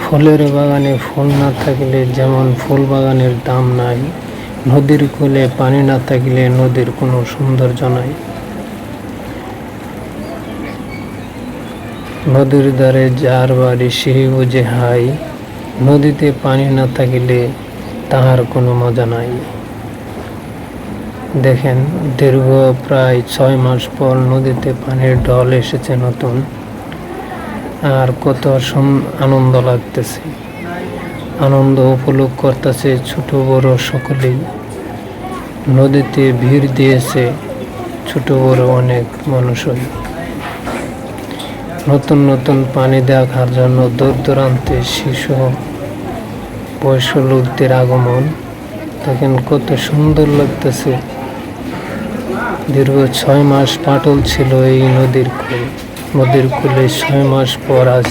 ফুলের বাগানে ফুল না থাকিলে যেমন ফুল বাগানের দাম নাই, নদীর কূলে পানি না থাকিলে নদীর কোনো সৌন্দর্য নাই। নদীর ধারে যার বাড়ি সেই বুঝে হাই, নদীতে পানি না থাকিলে তাহার কোনো মজা নাই। দেখেন, দীর্ঘ প্রায় 6 মাস পর নদীতে পানির ঢল এসেছে নতুন, আর কত আনন্দ লাগতেছে। আনন্দ উপভোগ করতেছে ছোট বড় সকলেই। নদীতে ভিড় দিয়েছে ছোট বড় অনেক মানুষই। নতুন নতুন পানি দেখার জন্য দূর দূরান্তে শিশু বয়স্ক লোকদের আগমন। দেখেন কত সুন্দর লাগতেছে। দীর্ঘ 6 মাস পাটল ছিল এই নদীর কূলে। 6 মাস পর আজ